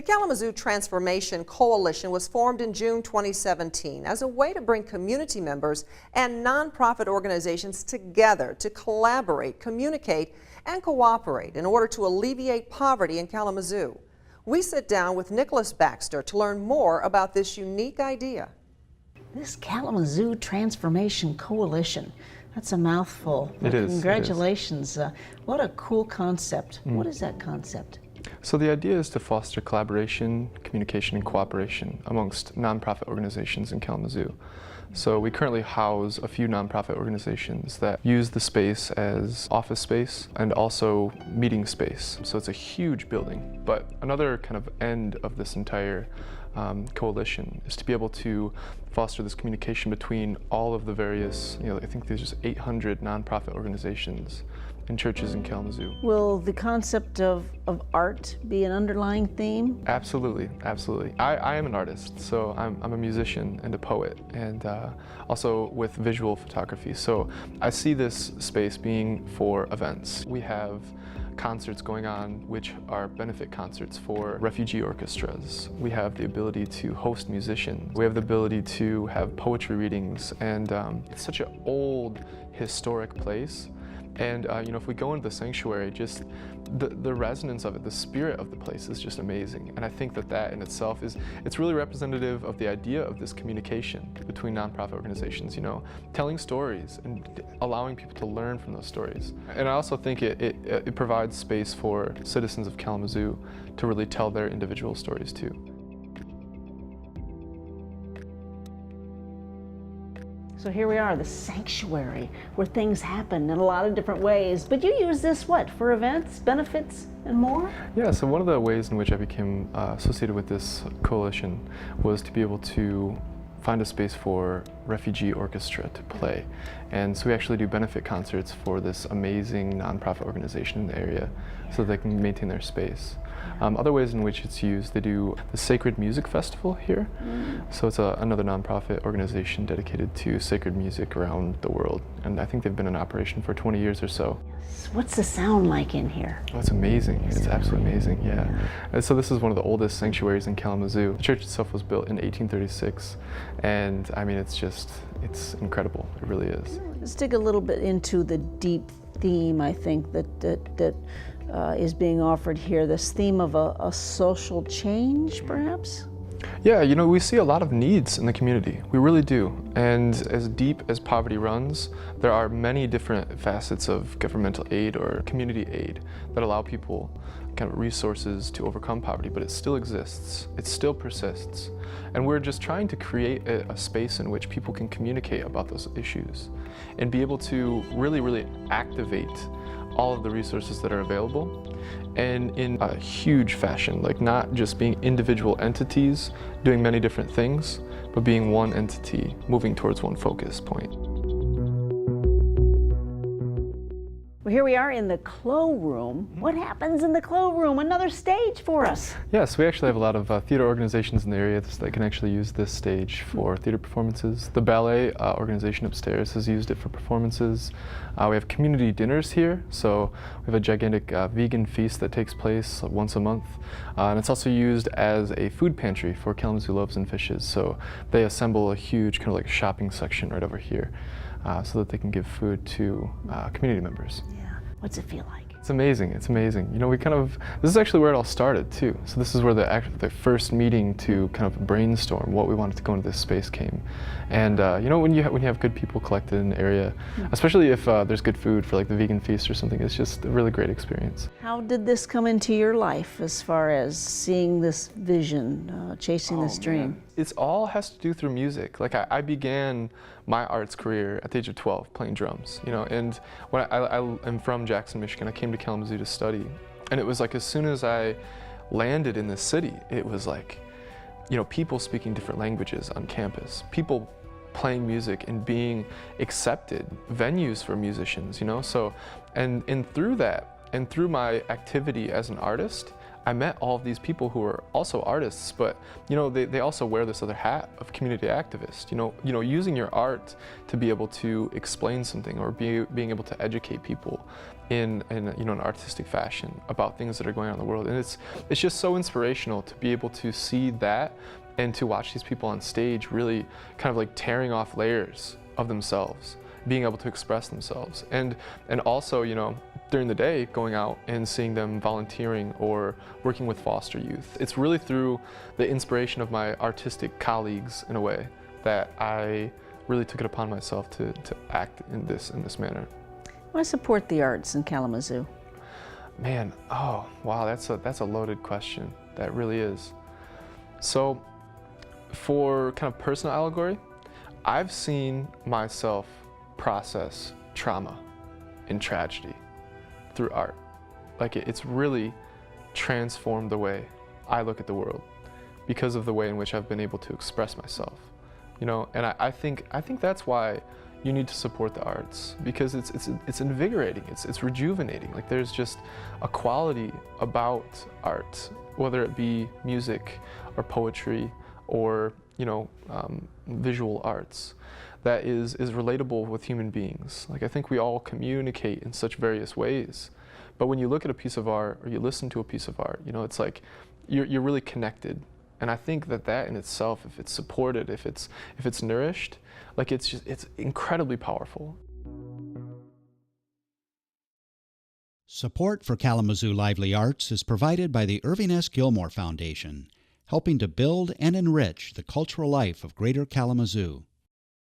The Kalamazoo Transformation Coalition was formed in June 2017 as a way to bring community members and nonprofit organizations together to collaborate, communicate, and cooperate in order to alleviate poverty in Kalamazoo. We sit down with Nicholas Baxter to learn more about this unique idea. This Kalamazoo Transformation Coalition, that's a mouthful. It is. Congratulations. What a cool concept. What is that concept? So the idea is to foster collaboration, communication, and cooperation amongst nonprofit organizations in Kalamazoo. So we currently house a few nonprofit organizations that use the space as office space and also meeting space. So it's a huge building. But another kind of end of this entire coalition is to be able to foster this communication between all of the various, I think there's just 800 nonprofit organizations and churches in Kalamazoo. Will the concept of art be an underlying theme? Absolutely, absolutely. I am an artist, so I'm a musician and a poet, and also with visual photography. So I see this space being for events. We have concerts going on which are benefit concerts for refugee orchestras. We have the ability to host musicians. We have the ability to have poetry readings, and it's such an old, historic place. And if we go into the sanctuary, just the resonance of it, the spirit of the place is just amazing. And I think that in itself it's really representative of the idea of this communication between nonprofit organizations, telling stories and allowing people to learn from those stories. And I also think it provides space for citizens of Kalamazoo to really tell their individual stories too. So here we are, the sanctuary, where things happen in a lot of different ways. But you use this, for events, benefits, and more? Yeah, so one of the ways in which I became associated with this coalition was to be able to find a space for refugee orchestra to play. And so we actually do benefit concerts for this amazing nonprofit organization in the area so they can maintain their space. Other ways in which it's used, they do the Sacred Music Festival here. So it's another nonprofit organization dedicated to sacred music around the world. And I think they've been in operation for 20 years or so. What's the sound like in here? Oh, it's amazing. It's absolutely amazing, yeah. And so this is one of the oldest sanctuaries in Kalamazoo. The church itself was built in 1836. And I mean, it's incredible. It really is. Let's dig a little bit into the deep theme, I think, that is being offered here, this theme of a social change, perhaps? Yeah, we see a lot of needs in the community. We really do. And as deep as poverty runs, there are many different facets of governmental aid or community aid that allow people kind of resources to overcome poverty, but it still exists. It still persists. And we're just trying to create a space in which people can communicate about those issues and be able to really, really activate all of the resources that are available, and in a huge fashion, like not just being individual entities doing many different things, but being one entity moving towards one focus point. Well, here we are in the Clo Room. What happens in the Clo Room? Another stage for us. Yes, we actually have a lot of theater organizations in the area that can actually use this stage for theater performances. The ballet organization upstairs has used it for performances. We have community dinners here, so we have a gigantic vegan feast that takes place once a month. And it's also used as a food pantry for Kalamazoo Loaves and Fishes. So they assemble a huge kind of like shopping section right over here so that they can give food to community members. Yeah. What's it feel like? It's amazing. It's amazing. This is actually where it all started too. So this is where the first meeting to kind of brainstorm what we wanted to go into this space came. And when you have good people collected in the area, especially if there's good food for like the vegan feast or something, it's just a really great experience. How did this come into your life as far as seeing this vision, chasing this dream? It all has to do through music. Like I began my arts career at the age of 12 playing drums, and when I am from Jackson, Michigan, I came to Kalamazoo to study. And it was like as soon as I landed in this city, it was like, people speaking different languages on campus, people playing music and being accepted, venues for musicians, So, and through that, and through my activity as an artist, I met all of these people who are also artists, but they also wear this other hat of community activist. Using your art to be able to explain something or being able to educate people in an artistic fashion about things that are going on in the world. And it's just so inspirational to be able to see that and to watch these people on stage really kind of like tearing off layers of themselves, being able to express themselves. And also, during the day, going out and seeing them volunteering or working with foster youth. It's really through the inspiration of my artistic colleagues, in a way, that I really took it upon myself to act in this manner. I support the arts in Kalamazoo. Man, oh, wow, that's a loaded question. That really is. So, for kind of personal allegory, I've seen myself process trauma and tragedy through art. Like it's really transformed the way I look at the world because of the way in which I've been able to express myself. And I think that's why you need to support the arts, because it's invigorating, it's rejuvenating. Like there's just a quality about art, whether it be music or poetry or visual arts, that is relatable with human beings. Like I think we all communicate in such various ways, but when you look at a piece of art or you listen to a piece of art, it's like you're really connected. And I think that in itself, if it's supported, if it's nourished, like it's incredibly powerful. Support for Kalamazoo Lively Arts is provided by the Irving S. Gilmore Foundation, helping to build and enrich the cultural life of Greater Kalamazoo.